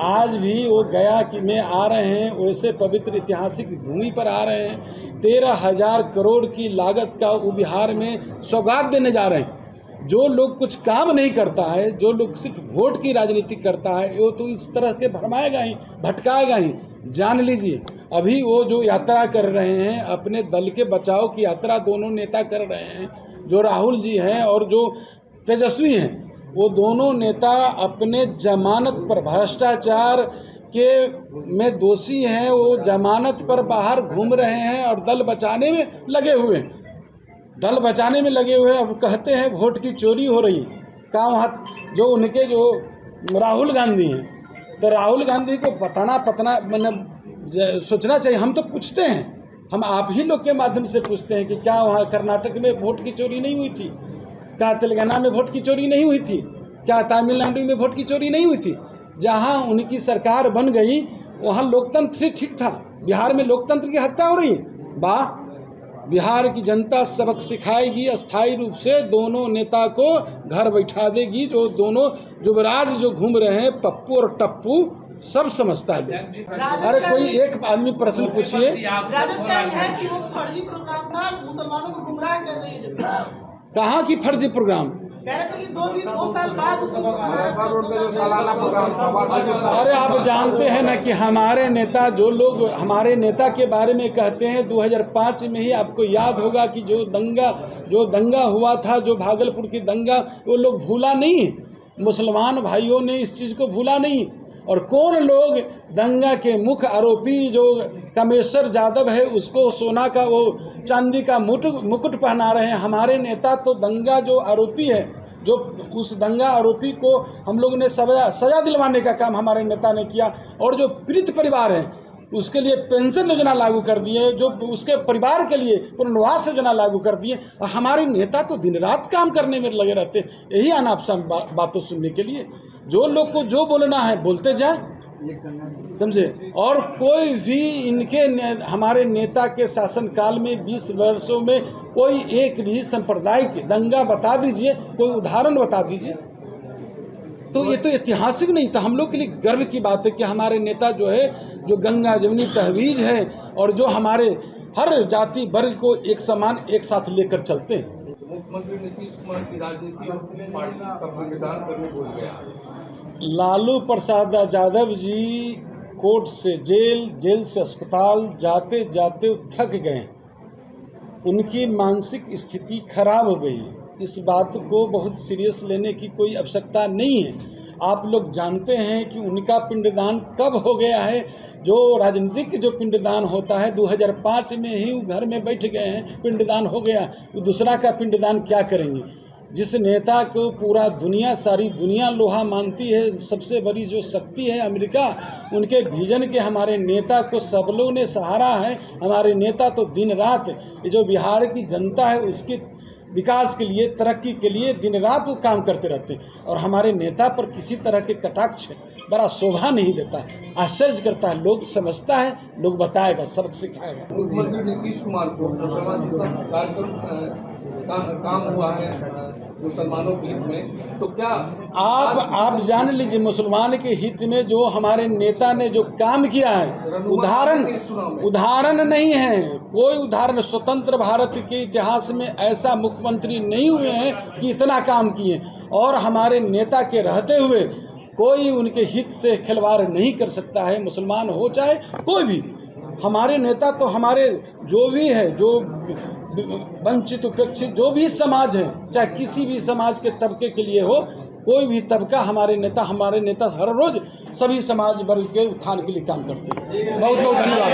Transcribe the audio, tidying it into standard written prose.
आज भी वो गया कि में आ रहे हैं, वैसे पवित्र ऐतिहासिक भूमि पर आ रहे हैं। 13,000 करोड़ की लागत का वो बिहार में सौगात देने जा रहे हैं। जो लोग कुछ काम नहीं करता है, जो लोग सिर्फ वोट की राजनीति करता है, वो तो इस तरह के भरमाएगा ही, भटकाएगा ही। जान लीजिए, अभी वो जो यात्रा कर रहे हैं, अपने दल के बचाव की यात्रा दोनों नेता कर रहे हैं, जो राहुल जी हैं और जो तेजस्वी हैं, वो दोनों नेता अपने जमानत पर भ्रष्टाचार के में दोषी हैं। वो जमानत पर बाहर घूम रहे हैं और दल बचाने में लगे हुए हैं, दल बचाने में लगे हुए। अब कहते हैं वोट की चोरी हो रही। काम हाथ जो उनके जो राहुल गांधी हैं, तो राहुल गांधी को पता मतलब सोचना चाहिए। हम तो पूछते हैं, हम आप ही लोग के माध्यम से पूछते हैं कि क्या वहाँ कर्नाटक में वोट की चोरी नहीं हुई थी? क्या तेलंगाना में वोट की चोरी नहीं हुई थी? क्या तमिलनाडु में वोट की चोरी नहीं हुई थी? जहाँ उनकी सरकार बन गई वहाँ लोकतंत्र ठीक था। बिहार में लोकतंत्र की हत्या हो रही है। वाह, बिहार की जनता सबक सिखाएगी। अस्थायी रूप से दोनों नेता को घर बैठा देगी। जो दोनों युवराज जो घूम रहे हैं, पप्पू और टप्पू, सब समझता है। अरे कोई एक आदमी प्रश्न पूछिए। कहाँ की फर्जी प्रोग्राम? अरे आप जानते हैं ना कि हमारे नेता, जो लोग हमारे नेता के बारे में कहते हैं, 2005 में ही आपको याद होगा कि जो दंगा हुआ था, जो भागलपुर की दंगा, वो लोग भूला नहीं। मुसलमान भाइयों ने इस चीज़ को भूला नहीं। और कौन लोग दंगा के मुख्य आरोपी जो कामेश्वर यादव है, उसको सोना का वो चांदी का मुकुट पहना रहे हैं। हमारे नेता तो दंगा जो आरोपी है, जो उस दंगा आरोपी को हम लोग ने सजा दिलवाने का काम हमारे नेता ने किया। और जो पीड़ित परिवार है, उसके लिए पेंशन योजना लागू कर दिए, जो उसके परिवार के लिए पुनर्वास योजना लागू कर दिए। और हमारे नेता तो दिन रात काम करने में लगे रहते हैं, यही अनाप शनाप बातों सुनने के लिए। जो लोग को जो बोलना है बोलते जाए, समझे। और कोई भी हमारे नेता के शासनकाल में 20 वर्षों में कोई एक भी सांप्रदायिक दंगा बता दीजिए, कोई उदाहरण बता दीजिए। तो ये तो ऐतिहासिक नहीं था। हम लोग के लिए गर्व की बात है कि हमारे नेता जो है, जो गंगा जमुनी तहवीज है, और जो हमारे हर जाति वर्ग को एक समान एक साथ लेकर चलते हैं। मुख्यमंत्री नीतीश कुमार की राजनीति पार्टी का संविधान करने भूल गया। लालू प्रसाद यादव जी कोर्ट से जेल से अस्पताल जाते जाते थक गए। उनकी मानसिक स्थिति खराब हो गई। इस बात को बहुत सीरियस लेने की कोई आवश्यकता नहीं है। आप लोग जानते हैं कि उनका पिंडदान कब हो गया है। जो राजनीतिक जो पिंडदान होता है, 2005 में ही घर में बैठ गए हैं, पिंडदान हो गया। वो दूसरा का पिंडदान क्या करेंगे? जिस नेता को पूरा दुनिया, सारी दुनिया लोहा मानती है, सबसे बड़ी जो शक्ति है अमेरिका, उनके विजन के हमारे नेता को सब लोग ने सहारा है। हमारे नेता तो दिन रात ये जो बिहार की जनता है उसके विकास के लिए, तरक्की के लिए दिन रात वो काम करते रहते हैं। और हमारे नेता पर किसी तरह के कटाक्ष बड़ा शोभा नहीं देता, आश्चर्य करता है। लोग समझता है, लोग बताएगा, सबक सिखाएगा। मुख्यमंत्री नीतीश कुमार को कार्यक्रम काम हुआ है मुसलमानों के हित में, तो क्या आप जान लीजिए, मुसलमान के हित में जो हमारे नेता ने जो काम किया है, उदाहरण नहीं है। कोई उदाहरण स्वतंत्र भारत के इतिहास में ऐसा मुख्यमंत्री नहीं हुए हैं कि इतना काम किए। और हमारे नेता के रहते हुए कोई उनके हित से खिलवाड़ नहीं कर सकता है, मुसलमान हो चाहे कोई भी। हमारे नेता तो हमारे जो भी है, जो वंचित उपेक्षित जो भी समाज है, चाहे किसी भी समाज के तबके के लिए हो, कोई भी तबका, हमारे नेता हर रोज सभी समाज वर्ग के उत्थान के लिए काम करते हैं। बहुत बहुत धन्यवाद।